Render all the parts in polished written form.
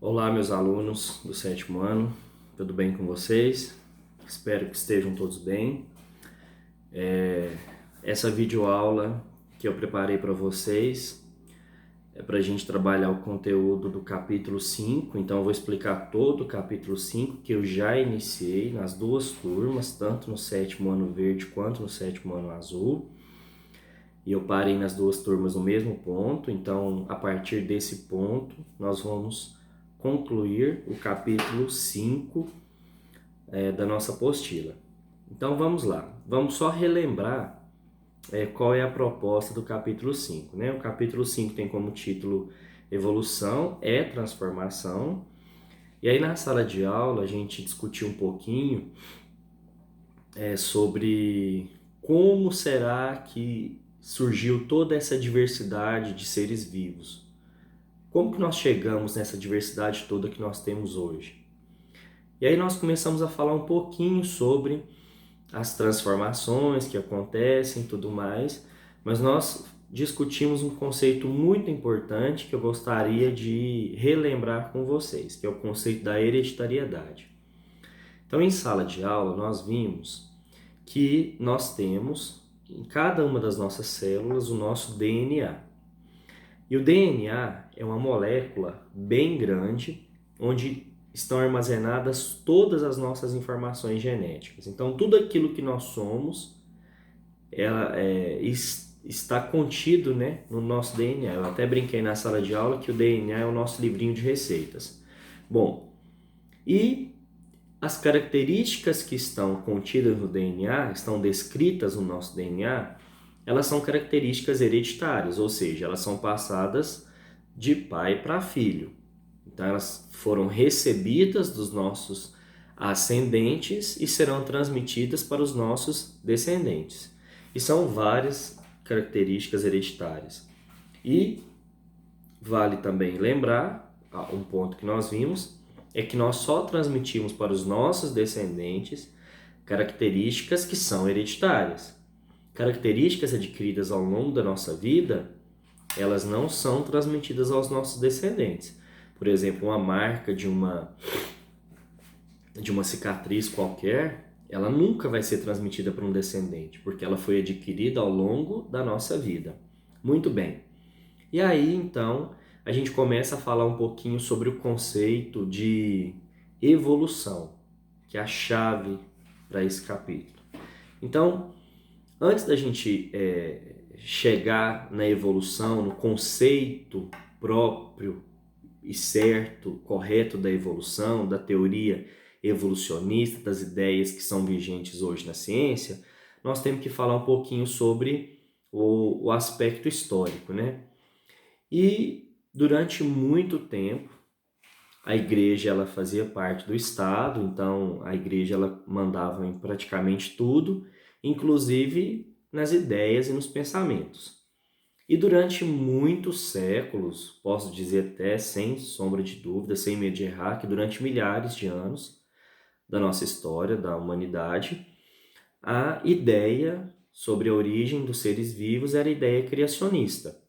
Olá, meus alunos do sétimo ano, tudo bem com vocês? Espero que estejam todos bem. Essa videoaula que eu preparei para vocês é para a gente trabalhar o conteúdo do capítulo 5, então eu vou explicar todo o capítulo 5 que eu já iniciei nas duas turmas, tanto no sétimo ano verde quanto no sétimo ano azul. E eu parei nas duas turmas no mesmo ponto, então a partir desse ponto nós vamos concluir o capítulo 5 da nossa apostila. Então vamos lá, vamos só relembrar qual é a proposta do capítulo 5. Né? O capítulo 5 tem como título Evolução é Transformação. E aí na sala de aula a gente discutiu um pouquinho sobre como será que surgiu toda essa diversidade de seres vivos. Como que nós chegamos nessa diversidade toda que nós temos hoje? E aí nós começamos a falar um pouquinho sobre as transformações que acontecem e tudo mais, mas nós discutimos um conceito muito importante que eu gostaria de relembrar com vocês, que é o conceito da hereditariedade. Então, em sala de aula, nós vimos que nós temos em cada uma das nossas células o nosso DNA. E o DNA é uma molécula bem grande, onde estão armazenadas todas as nossas informações genéticas. Então, tudo aquilo que nós somos está contido, né, no nosso DNA. Eu até brinquei na sala de aula que o DNA é o nosso livrinho de receitas. Bom, e as características que estão contidas no DNA, estão descritas no nosso DNA, elas são características hereditárias, ou seja, elas são passadas de pai para filho. Então elas foram recebidas dos nossos ascendentes e serão transmitidas para os nossos descendentes. E são várias características hereditárias. E vale também lembrar, um ponto que nós vimos, é que nós só transmitimos para os nossos descendentes características que são hereditárias. Características adquiridas ao longo da nossa vida, elas não são transmitidas aos nossos descendentes. Por exemplo, uma marca de uma cicatriz qualquer, ela nunca vai ser transmitida para um descendente, porque ela foi adquirida ao longo da nossa vida. Muito bem. E aí, então, a gente começa a falar um pouquinho sobre o conceito de evolução, que é a chave para esse capítulo. Então, antes da gente chegar na evolução, no conceito próprio e certo, correto da evolução, da teoria evolucionista, das ideias que são vigentes hoje na ciência, nós temos que falar um pouquinho sobre o aspecto histórico, né? E durante muito tempo, a igreja ela fazia parte do Estado, então a igreja ela mandava em praticamente tudo, inclusive nas ideias e nos pensamentos. E durante muitos séculos, posso dizer até sem sombra de dúvida, sem medo de errar, que durante milhares de anos da nossa história, da humanidade, a ideia sobre a origem dos seres vivos era a ideia criacionista.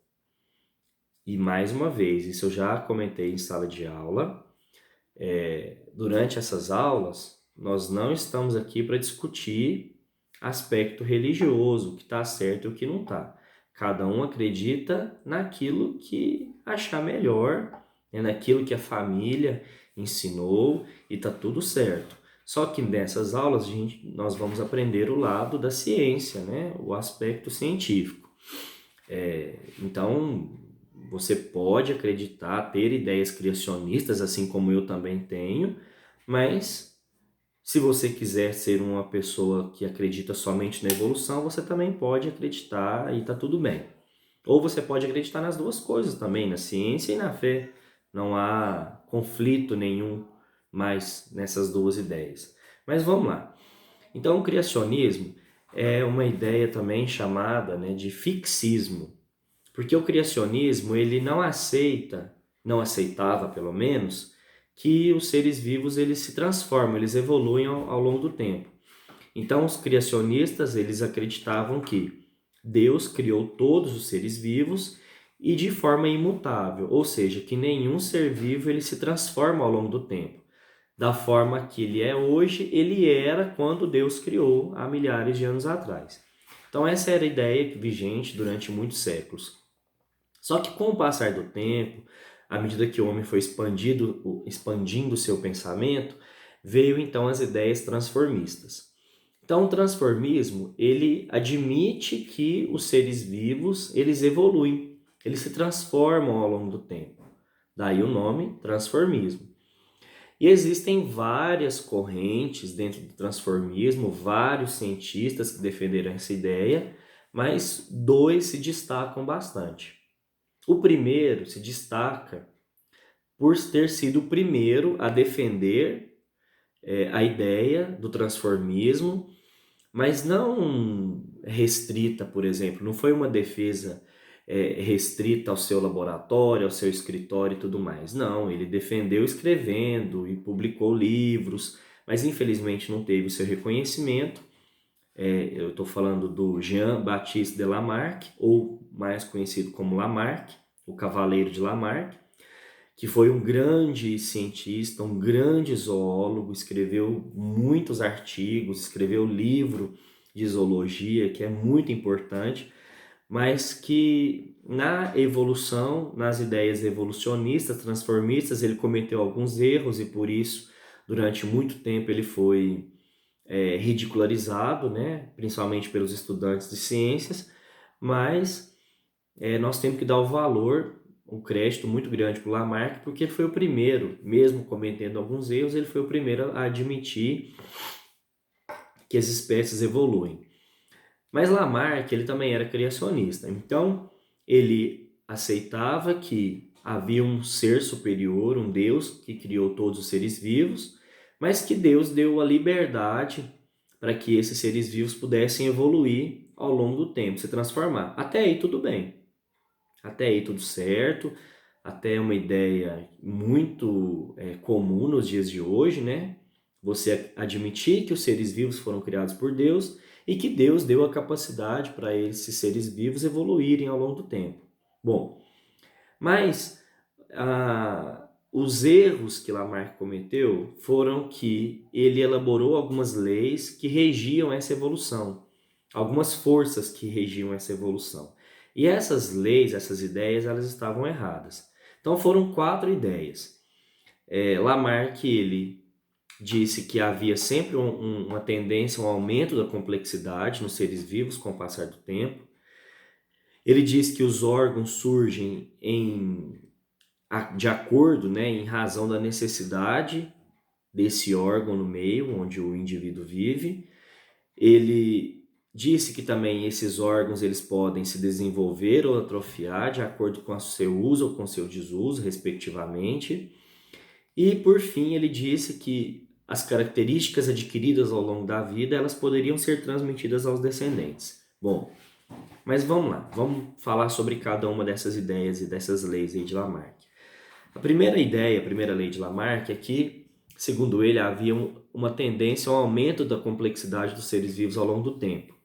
E mais uma vez, isso eu já comentei em sala de aula, durante essas aulas, nós não estamos aqui para discutir aspecto religioso, o que está certo e o que não está. Cada um acredita naquilo que achar melhor, naquilo que a família ensinou e está tudo certo. Só que nessas aulas nós vamos aprender o lado da ciência, né? O aspecto científico. Então, você pode acreditar, ter ideias criacionistas, assim como eu também tenho, mas se você quiser ser uma pessoa que acredita somente na evolução, você também pode acreditar e tá tudo bem. Ou você pode acreditar nas duas coisas também, na ciência e na fé. Não há conflito nenhum mais nessas duas ideias. Mas vamos lá. Então, o criacionismo é uma ideia também chamada, né, de fixismo. Porque o criacionismo, ele não aceitava pelo menos, que os seres vivos eles se transformam, eles evoluem ao longo do tempo. Então os criacionistas, eles acreditavam que Deus criou todos os seres vivos e de forma imutável, ou seja, que nenhum ser vivo ele se transforma ao longo do tempo. Da forma que ele é hoje, ele era quando Deus criou há milhares de anos atrás. Então essa era a ideia vigente durante muitos séculos. Só que com o passar do tempo, à medida que o homem foi expandindo o seu pensamento, veio então as ideias transformistas. Então o transformismo, ele admite que os seres vivos, eles evoluem, eles se transformam ao longo do tempo. Daí o nome transformismo. E existem várias correntes dentro do transformismo, vários cientistas que defenderam essa ideia, mas dois se destacam bastante. O primeiro se destaca por ter sido o primeiro a defender a ideia do transformismo, mas não restrita, por exemplo, não foi uma defesa restrita ao seu laboratório, ao seu escritório e tudo mais. Não, ele defendeu escrevendo e publicou livros, mas infelizmente não teve o seu reconhecimento. Eu estou falando do Jean-Baptiste de Lamarck, ou mais conhecido como Lamarck, o Cavaleiro de Lamarck, que foi um grande cientista, um grande zoólogo, escreveu muitos artigos, escreveu livro de zoologia, que é muito importante, mas que na evolução, nas ideias evolucionistas, transformistas, ele cometeu alguns erros e por isso, durante muito tempo, ele foi ridicularizado, né? Principalmente pelos estudantes de ciências, mas nós temos que dar o valor, um crédito muito grande para o Lamarck, porque ele foi o primeiro, mesmo cometendo alguns erros, ele foi o primeiro a admitir que as espécies evoluem. Mas Lamarck, ele também era criacionista, então ele aceitava que havia um ser superior, um Deus que criou todos os seres vivos, mas que Deus deu a liberdade para que esses seres vivos pudessem evoluir ao longo do tempo, se transformar. Até aí tudo bem, até aí tudo certo, até uma ideia muito comum nos dias de hoje, né? Você admitir que os seres vivos foram criados por Deus e que Deus deu a capacidade para esses seres vivos evoluírem ao longo do tempo. Bom, mas os erros que Lamarck cometeu foram que ele elaborou algumas leis que regiam essa evolução, algumas forças que regiam essa evolução. E essas leis, essas ideias, elas estavam erradas. Então foram 4 ideias. Lamarck, ele disse que havia sempre uma tendência, um aumento da complexidade nos seres vivos com o passar do tempo. Ele diz que os órgãos surgem de acordo, né, em razão da necessidade desse órgão no meio onde o indivíduo vive. Ele disse que também esses órgãos eles podem se desenvolver ou atrofiar de acordo com o seu uso ou com o seu desuso, respectivamente. E, por fim, ele disse que as características adquiridas ao longo da vida, elas poderiam ser transmitidas aos descendentes. Bom, mas vamos lá, vamos falar sobre cada uma dessas ideias e dessas leis aí de Lamarck. A primeira ideia, a primeira lei de Lamarck é que, segundo ele, havia uma tendência ao aumento da complexidade dos seres vivos ao longo do tempo.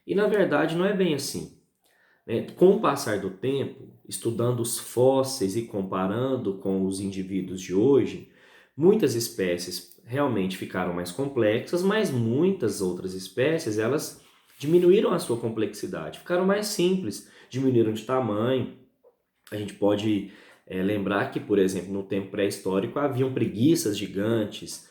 E, na verdade, não é bem assim. Com o passar do tempo, estudando os fósseis e comparando com os indivíduos de hoje, muitas espécies realmente ficaram mais complexas, mas muitas outras espécies, elas diminuíram a sua complexidade, ficaram mais simples, diminuíram de tamanho. A gente pode lembrar que, por exemplo, no tempo pré-histórico haviam preguiças gigantes,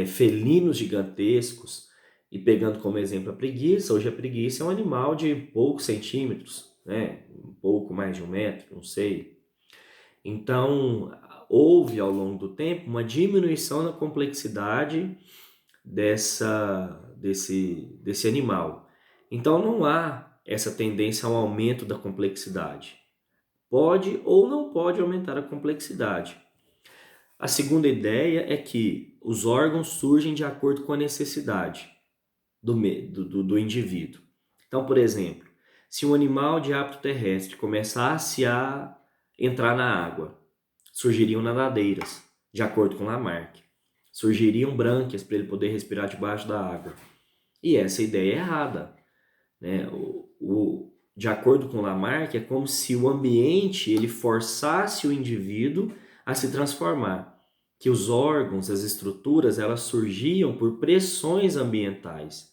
felinos gigantescos, e pegando como exemplo a preguiça, hoje a preguiça é um animal de poucos centímetros, né? Um pouco mais de 1 metro, não sei. Então, houve ao longo do tempo uma diminuição na complexidade desse animal. Então, não há essa tendência ao aumento da complexidade. Pode ou não pode aumentar a complexidade. A segunda ideia é que os órgãos surgem de acordo com a necessidade do indivíduo. Então, por exemplo, se um animal de hábito terrestre começasse a entrar na água, surgiriam nadadeiras, de acordo com Lamarck. Surgiriam brânquias para ele poder respirar debaixo da água. E essa ideia é errada, né? de acordo com Lamarck, é como se o ambiente ele forçasse o indivíduo a se transformar, que os órgãos, as estruturas, elas surgiam por pressões ambientais.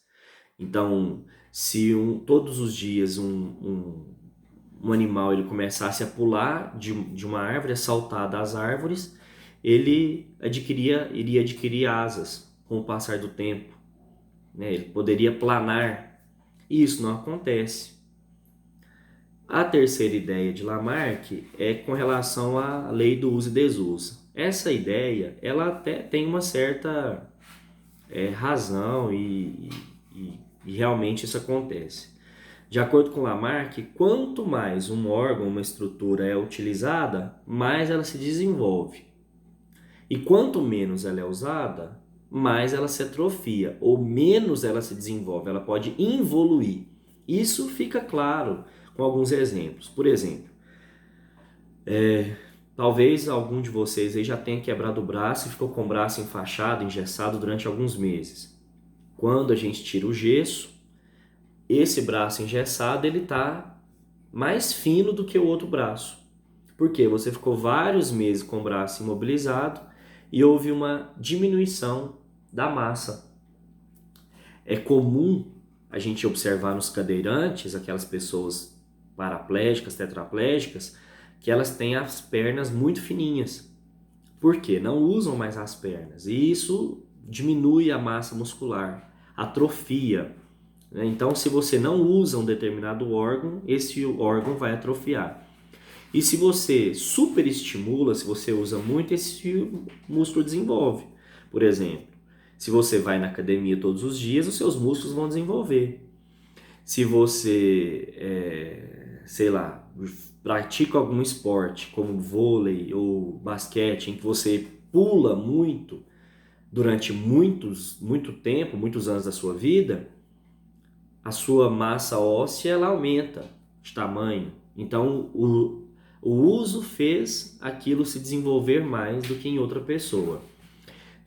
Então, se todos os dias um animal ele começasse a pular de uma árvore, a saltar das árvores, ele iria adquirir asas com o passar do tempo, né? Ele poderia planar, e isso não acontece. A terceira ideia de Lamarck é com relação à lei do uso e desuso. Essa ideia, ela até tem uma certa razão e realmente isso acontece. De acordo com Lamarck, quanto mais um órgão, uma estrutura é utilizada, mais ela se desenvolve. E quanto menos ela é usada, mais ela se atrofia, ou menos ela se desenvolve, ela pode involuir. Isso fica claro com alguns exemplos. Por exemplo, talvez algum de vocês aí já tenha quebrado o braço e ficou com o braço enfaixado, engessado durante alguns meses. Quando a gente tira o gesso, esse braço engessado ele está mais fino do que o outro braço. Por quê? Você ficou vários meses com o braço imobilizado e houve uma diminuição da massa. É comum a gente observar nos cadeirantes, aquelas pessoas paraplégicas, tetraplégicas, que elas têm as pernas muito fininhas. Por quê? Não usam mais as pernas. E isso diminui a massa muscular, atrofia. Então, se você não usa um determinado órgão, esse órgão vai atrofiar. E se você superestimula, se você usa muito, esse músculo desenvolve. Por exemplo, se você vai na academia todos os dias, os seus músculos vão desenvolver. Se você, sei lá, pratica algum esporte, como vôlei ou basquete, em que você pula muito durante muito tempo, muitos anos da sua vida, a sua massa óssea ela aumenta de tamanho. Então, o uso fez aquilo se desenvolver mais do que em outra pessoa.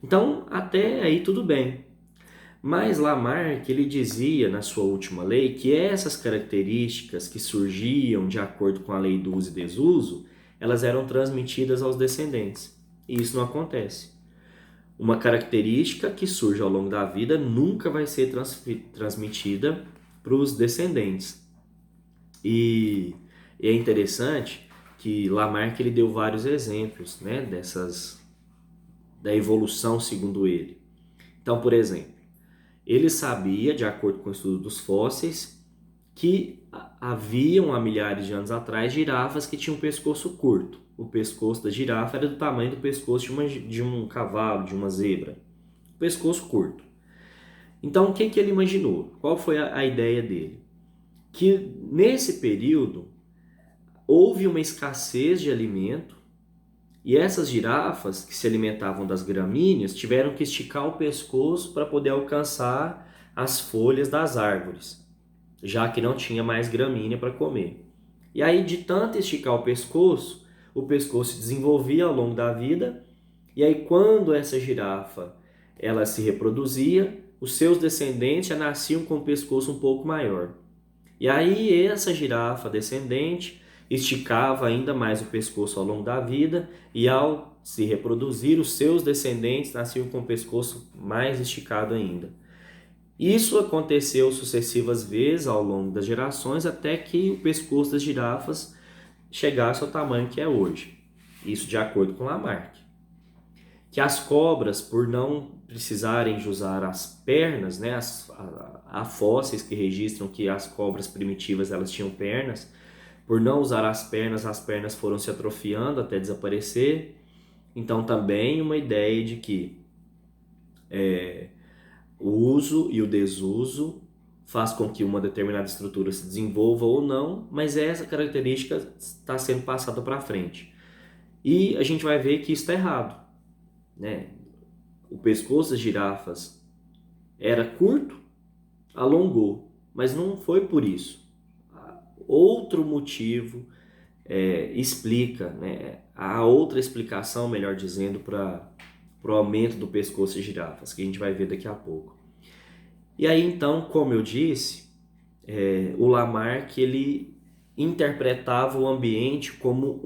Então, até aí tudo bem. Mas Lamarck, ele dizia na sua última lei que essas características que surgiam de acordo com a lei do uso e desuso, elas eram transmitidas aos descendentes. E isso não acontece. Uma característica que surge ao longo da vida nunca vai ser transmitida para os descendentes. E é interessante que Lamarck ele deu vários exemplos, né, da evolução segundo ele. Então, por exemplo, ele sabia, de acordo com o estudo dos fósseis, que haviam há milhares de anos atrás girafas que tinham um pescoço curto. O pescoço da girafa era do tamanho do pescoço de um cavalo, de uma zebra. Pescoço curto. Então, o que ele imaginou? Qual foi a ideia dele? Que nesse período houve uma escassez de alimento e essas girafas que se alimentavam das gramíneas tiveram que esticar o pescoço para poder alcançar as folhas das árvores, já que não tinha mais gramínea para comer. E aí, de tanto esticar o pescoço se desenvolvia ao longo da vida, e aí quando essa girafa ela se reproduzia, os seus descendentes já nasciam com o pescoço um pouco maior. E aí essa girafa descendente esticava ainda mais o pescoço ao longo da vida e ao se reproduzir, os seus descendentes nasciam com o pescoço mais esticado ainda. Isso aconteceu sucessivas vezes ao longo das gerações até que o pescoço das girafas chegasse ao tamanho que é hoje. Isso de acordo com Lamarck. Que as cobras, por não precisarem de usar as pernas, né, há fósseis que registram que as cobras primitivas elas tinham pernas, por não usar as pernas foram se atrofiando até desaparecer. Então também uma ideia de que o uso e o desuso faz com que uma determinada estrutura se desenvolva ou não, mas essa característica está sendo passada para frente. E a gente vai ver que isso está errado, né? O pescoço das girafas era curto, alongou, mas não foi por isso. Outro motivo explica, né? Há outra explicação, melhor dizendo, para o aumento do pescoço de girafas, que a gente vai ver daqui a pouco. E aí então, como eu disse, o Lamarck ele interpretava o ambiente como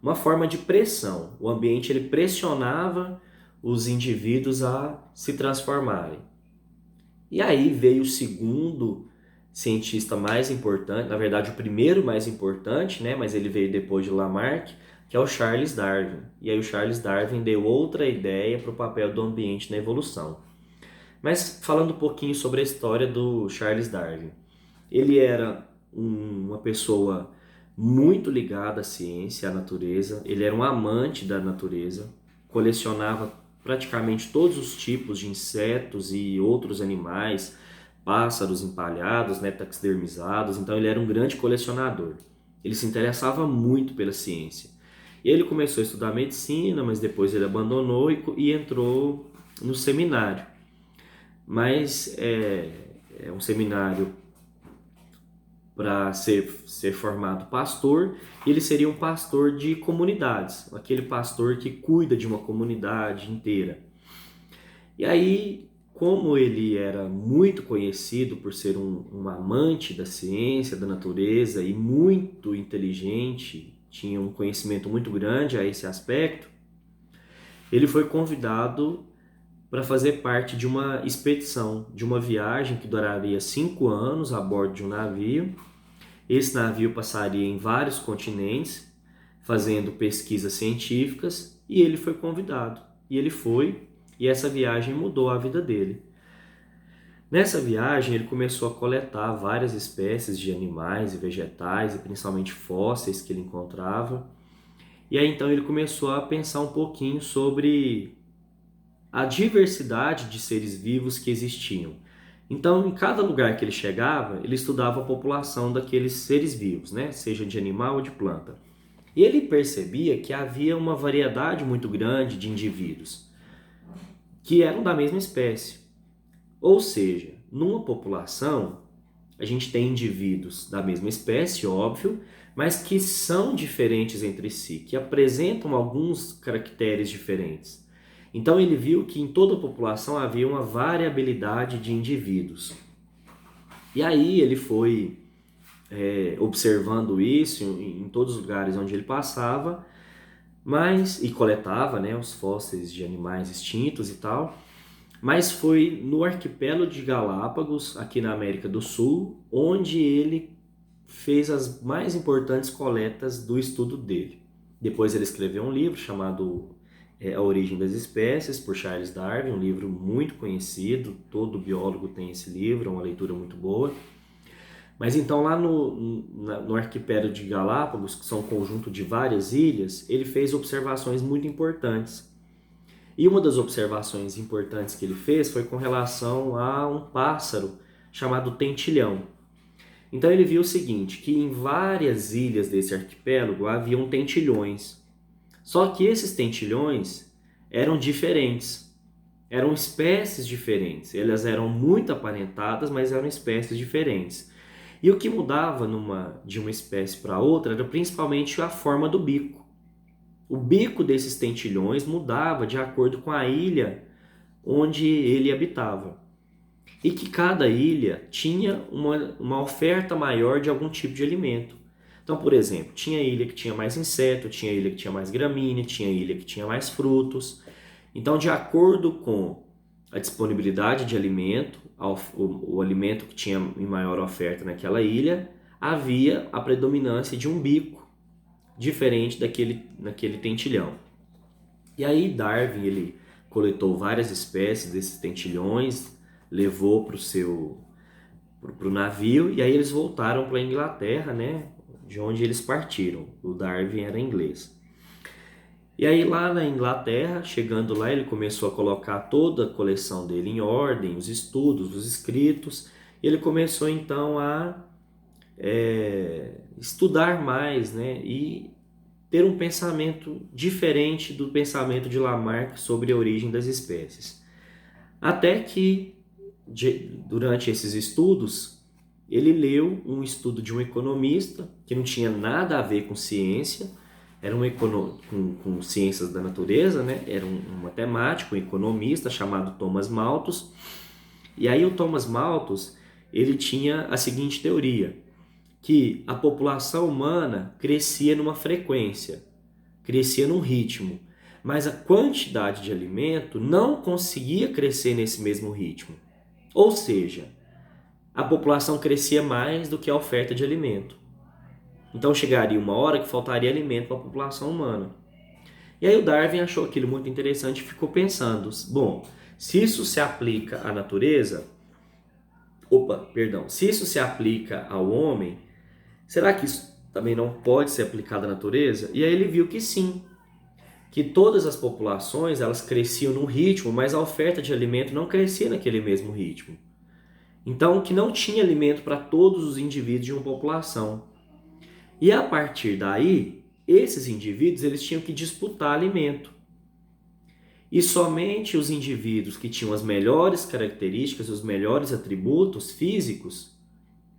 uma forma de pressão. O ambiente ele pressionava os indivíduos a se transformarem. E aí veio o segundo cientista mais importante, na verdade o primeiro mais importante, né, mas ele veio depois de Lamarck, que é o Charles Darwin. E aí o Charles Darwin deu outra ideia para o papel do ambiente na evolução. Mas falando um pouquinho sobre a história do Charles Darwin. Ele era uma pessoa muito ligada à ciência, à natureza. Ele era um amante da natureza, colecionava praticamente todos os tipos de insetos e outros animais, pássaros empalhados, né, taxidermizados. Então ele era um grande colecionador. Ele se interessava muito pela ciência. E ele começou a estudar medicina, mas depois ele abandonou e entrou no seminário. Mas é um seminário para ser formado pastor, ele seria um pastor de comunidades, aquele pastor que cuida de uma comunidade inteira. E aí, como ele era muito conhecido por ser um amante da ciência, da natureza e muito inteligente, tinha um conhecimento muito grande a esse aspecto, ele foi convidado para fazer parte de uma expedição, de uma viagem que duraria 5 anos a bordo de um navio. Esse navio passaria em vários continentes, fazendo pesquisas científicas, e ele foi convidado. E ele foi, e essa viagem mudou a vida dele. Nessa viagem, ele começou a coletar várias espécies de animais e vegetais, e principalmente fósseis que ele encontrava. E aí então ele começou a pensar um pouquinho sobre a diversidade de seres vivos que existiam. Então, em cada lugar que ele chegava, ele estudava a população daqueles seres vivos, né? Seja de animal ou de planta. E ele percebia que havia uma variedade muito grande de indivíduos que eram da mesma espécie. Ou seja, numa população, a gente tem indivíduos da mesma espécie, óbvio, mas que são diferentes entre si, que apresentam alguns caracteres diferentes. Então ele viu que em toda a população havia uma variabilidade de indivíduos. E aí ele foi observando isso em todos os lugares onde ele passava, e coletava, né, os fósseis de animais extintos e tal. Mas foi no arquipélago de Galápagos, aqui na América do Sul, onde ele fez as mais importantes coletas do estudo dele. Depois ele escreveu um livro chamado A Origem das Espécies, por Charles Darwin, um livro muito conhecido, todo biólogo tem esse livro, é uma leitura muito boa. Mas então lá no arquipélago de Galápagos, que são um conjunto de várias ilhas, ele fez observações muito importantes. E uma das observações importantes que ele fez foi com relação a um pássaro chamado tentilhão. Então ele viu o seguinte, que em várias ilhas desse arquipélago haviam tentilhões. Só que esses tentilhões eram diferentes, eram espécies diferentes. Elas eram muito aparentadas, mas eram espécies diferentes. E o que mudava de uma espécie para outra era principalmente a forma do bico. O bico desses tentilhões mudava de acordo com a ilha onde ele habitava. E que cada ilha tinha uma oferta maior de algum tipo de alimento. Então, por exemplo, tinha ilha que tinha mais inseto, tinha ilha que tinha mais gramínea, tinha ilha que tinha mais frutos. Então, de acordo com a disponibilidade de alimento, o alimento que tinha em maior oferta naquela ilha, havia a predominância de um bico diferente daquele tentilhão. E aí Darwin ele coletou várias espécies desses tentilhões, levou para o navio, e aí eles voltaram para a Inglaterra, né, de onde eles partiram. O Darwin era inglês. E aí lá na Inglaterra, chegando lá, ele começou a colocar toda a coleção dele em ordem, os estudos, os escritos, e ele começou então a estudar mais, né, e ter um pensamento diferente do pensamento de Lamarck sobre a origem das espécies. Até que, durante esses estudos, ele leu um estudo de um economista que não tinha nada a ver com ciência, era com ciências da natureza, né? Era um matemático, um economista chamado Thomas Malthus. E aí o Thomas Malthus, ele tinha a seguinte teoria, que a população humana crescia numa frequência, crescia num ritmo, mas a quantidade de alimento não conseguia crescer nesse mesmo ritmo. Ou seja, a população crescia mais do que a oferta de alimento. Então chegaria uma hora que faltaria alimento para a população humana. E aí o Darwin achou aquilo muito interessante e ficou pensando, bom, se isso se aplica à natureza, se isso se aplica ao homem, será que isso também não pode ser aplicado à natureza? E aí ele viu que sim, que todas as populações elas cresciam num ritmo, mas a oferta de alimento não crescia naquele mesmo ritmo. Então, que não tinha alimento para todos os indivíduos de uma população. E a partir daí, esses indivíduos eles tinham que disputar alimento. E somente os indivíduos que tinham as melhores características, os melhores atributos físicos,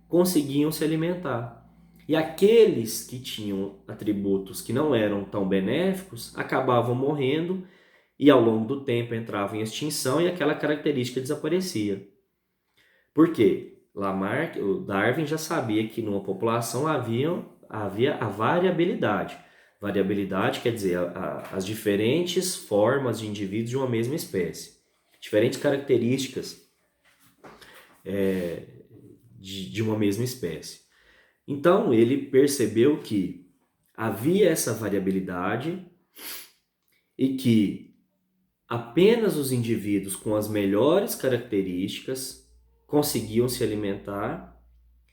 conseguiam se alimentar. E aqueles que tinham atributos que não eram tão benéficos acabavam morrendo e ao longo do tempo entravam em extinção e aquela característica desaparecia. Por quê? Lamarck, o Darwin já sabia que numa população havia a variabilidade. Variabilidade quer dizer as diferentes formas de indivíduos de uma mesma espécie. Diferentes características de uma mesma espécie. Então ele percebeu que havia essa variabilidade e que apenas os indivíduos com as melhores características conseguiam se alimentar,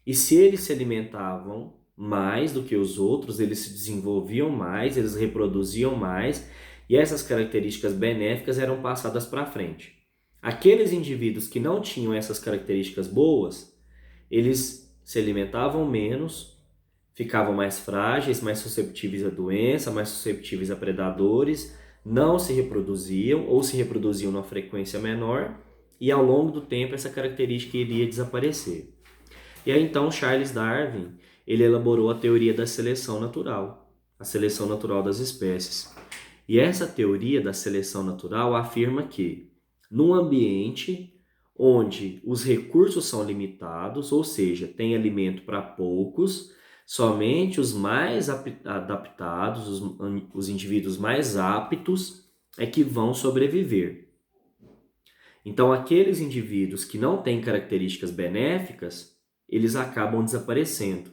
e se eles se alimentavam mais do que os outros, eles se desenvolviam mais, eles reproduziam mais, e essas características benéficas eram passadas para frente. Aqueles indivíduos que não tinham essas características boas, eles se alimentavam menos, ficavam mais frágeis, mais susceptíveis à doença, mais susceptíveis a predadores, não se reproduziam ou se reproduziam numa frequência menor, e ao longo do tempo essa característica iria desaparecer. E aí então Charles Darwin, ele elaborou a teoria da seleção natural, a seleção natural das espécies. E essa teoria da seleção natural afirma que num ambiente onde os recursos são limitados, ou seja, tem alimento para poucos, somente os mais adaptados, os indivíduos mais aptos é que vão sobreviver. Então, aqueles indivíduos que não têm características benéficas, eles acabam desaparecendo.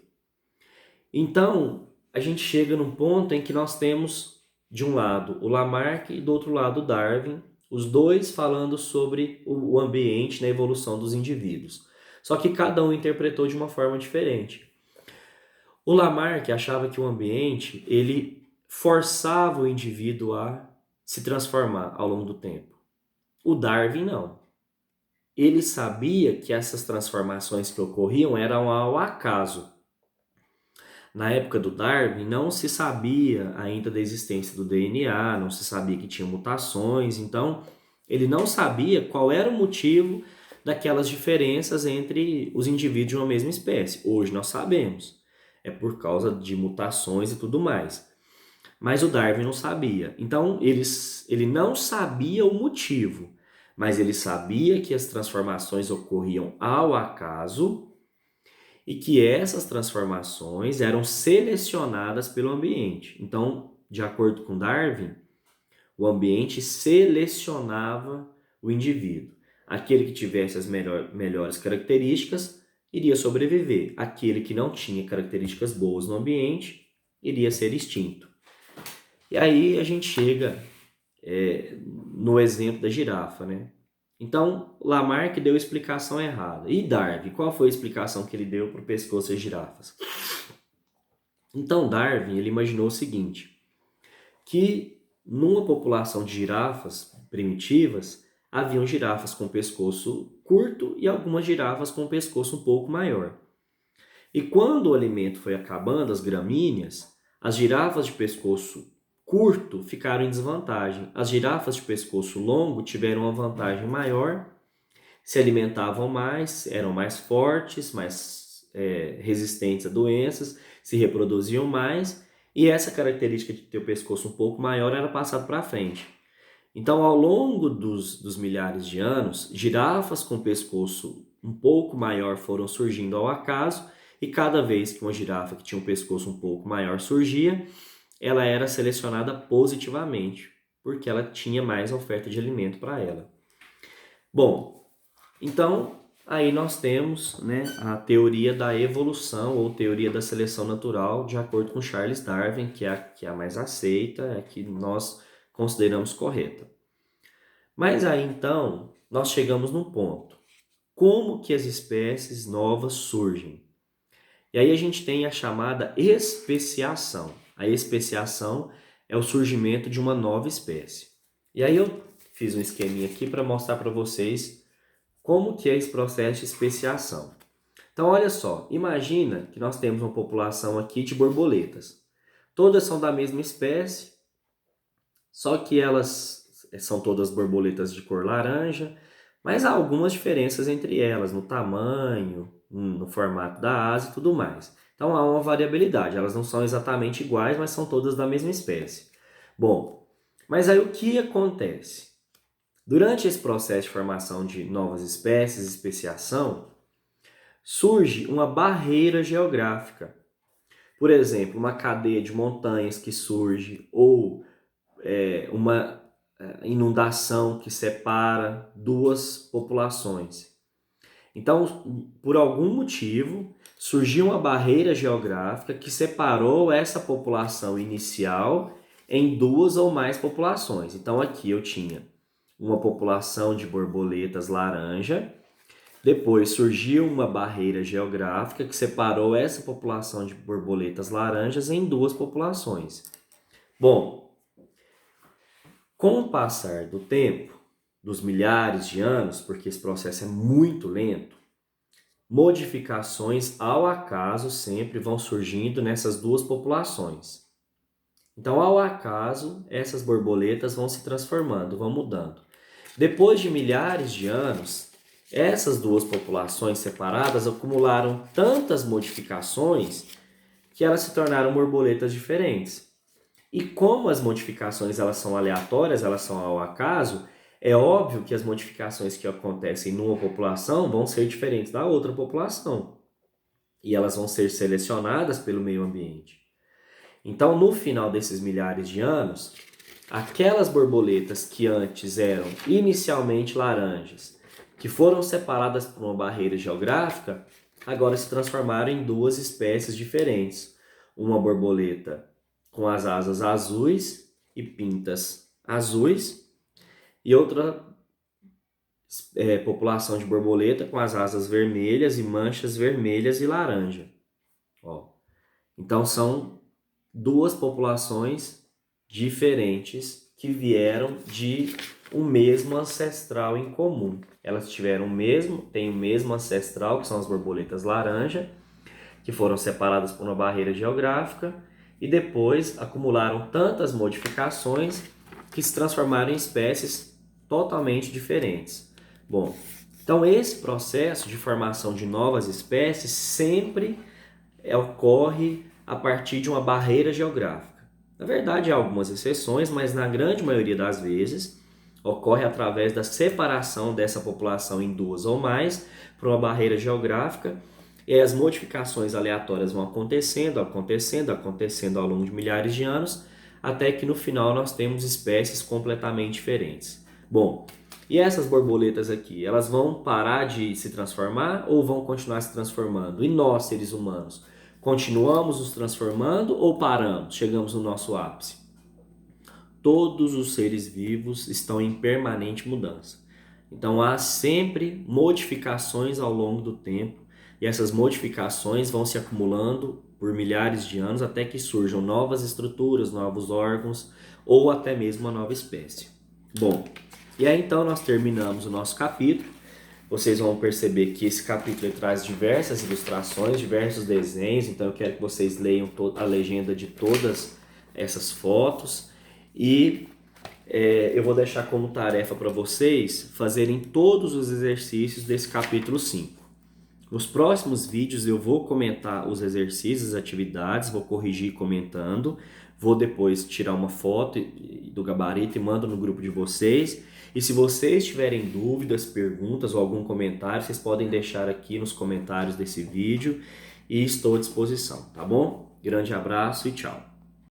Então, a gente chega num ponto em que nós temos, de um lado, o Lamarck e do outro lado, o Darwin, os dois falando sobre o ambiente na evolução dos indivíduos. Só que cada um interpretou de uma forma diferente. O Lamarck achava que o ambiente, ele forçava o indivíduo a se transformar ao longo do tempo. O Darwin não. Ele sabia que essas transformações que ocorriam eram ao acaso. Na época do Darwin não se sabia ainda da existência do DNA, não se sabia que tinha mutações, então ele não sabia qual era o motivo daquelas diferenças entre os indivíduos de uma mesma espécie. Hoje nós sabemos, é por causa de mutações e tudo mais. Mas o Darwin não sabia. Então ele não sabia o motivo, mas ele sabia que as transformações ocorriam ao acaso e que essas transformações eram selecionadas pelo ambiente. Então, de acordo com Darwin, o ambiente selecionava o indivíduo. Aquele que tivesse as melhores características iria sobreviver. Aquele que não tinha características boas no ambiente iria ser extinto. E aí a gente chega no exemplo da girafa, né? Então, Lamarck deu a explicação errada. E Darwin, qual foi a explicação que ele deu para o pescoço das girafas? Então, Darwin, ele imaginou o seguinte, que numa população de girafas primitivas, haviam girafas com pescoço curto e algumas girafas com pescoço um pouco maior. E quando o alimento foi acabando, as gramíneas, as girafas de pescoço curto ficaram em desvantagem. As girafas de pescoço longo tiveram uma vantagem maior, se alimentavam mais, eram mais fortes, mais resistentes a doenças, se reproduziam mais, e essa característica de ter o pescoço um pouco maior era passada para frente. Então, ao longo dos milhares de anos, girafas com pescoço um pouco maior foram surgindo ao acaso, e cada vez que uma girafa que tinha um pescoço um pouco maior surgia, ela era selecionada positivamente, porque ela tinha mais oferta de alimento para ela. Bom, então aí nós temos, né, a teoria da evolução ou teoria da seleção natural, de acordo com Charles Darwin, que é a mais aceita, é a que nós consideramos correta. Mas aí então nós chegamos num ponto. Como que as espécies novas surgem? E aí a gente tem a chamada especiação. A especiação é o surgimento de uma nova espécie. E aí eu fiz um esqueminha aqui para mostrar para vocês como que é esse processo de especiação. Então olha só, imagina que nós temos uma população aqui de borboletas. Todas são da mesma espécie, só que elas são todas borboletas de cor laranja, mas há algumas diferenças entre elas no tamanho, no formato da asa e tudo mais. Então há uma variabilidade, elas não são exatamente iguais, mas são todas da mesma espécie. Bom, mas aí o que acontece? Durante esse processo de formação de novas espécies, especiação, surge uma barreira geográfica. Por exemplo, uma cadeia de montanhas que surge, ou uma inundação que separa duas populações. Então, por algum motivo, surgiu uma barreira geográfica que separou essa população inicial em duas ou mais populações. Então, aqui eu tinha uma população de borboletas laranja, depois surgiu uma barreira geográfica que separou essa população de borboletas laranjas em duas populações. Bom, com o passar do tempo, dos milhares de anos, porque esse processo é muito lento, modificações ao acaso sempre vão surgindo nessas duas populações. Então, ao acaso, essas borboletas vão se transformando, vão mudando. Depois de milhares de anos, essas duas populações separadas acumularam tantas modificações que elas se tornaram borboletas diferentes. E como as modificações elas são aleatórias, elas são ao acaso, é óbvio que as modificações que acontecem numa população vão ser diferentes da outra população. E elas vão ser selecionadas pelo meio ambiente. Então, no final desses milhares de anos, aquelas borboletas que antes eram inicialmente laranjas, que foram separadas por uma barreira geográfica, agora se transformaram em duas espécies diferentes. Uma borboleta com as asas azuis e pintas azuis, e outra população de borboleta com as asas vermelhas e manchas vermelhas e laranja. Ó. Então são duas populações diferentes que vieram de um mesmo ancestral em comum. Elas têm o mesmo ancestral, que são as borboletas laranja, que foram separadas por uma barreira geográfica e depois acumularam tantas modificações que se transformaram em espécies totalmente diferentes. Bom, então esse processo de formação de novas espécies sempre ocorre a partir de uma barreira geográfica. Na verdade, há algumas exceções, mas na grande maioria das vezes ocorre através da separação dessa população em duas ou mais por uma barreira geográfica, e as modificações aleatórias vão acontecendo ao longo de milhares de anos, até que no final nós temos espécies completamente diferentes. Bom, e essas borboletas aqui, elas vão parar de se transformar ou vão continuar se transformando? E nós, seres humanos, continuamos nos transformando ou paramos? Chegamos no nosso ápice? Todos os seres vivos estão em permanente mudança. Então há sempre modificações ao longo do tempo, e essas modificações vão se acumulando por milhares de anos até que surjam novas estruturas, novos órgãos ou até mesmo uma nova espécie. Bom, e aí então nós terminamos o nosso capítulo. Vocês vão perceber que esse capítulo traz diversas ilustrações, diversos desenhos, então eu quero que vocês leiam a legenda de todas essas fotos e eu vou deixar como tarefa para vocês fazerem todos os exercícios desse capítulo 5. Nos próximos vídeos eu vou comentar os exercícios, as atividades, vou corrigir comentando, Vou depois tirar uma foto do gabarito e mando no grupo de vocês. E se vocês tiverem dúvidas, perguntas ou algum comentário, vocês podem deixar aqui nos comentários desse vídeo e estou à disposição, tá bom? Grande abraço e tchau!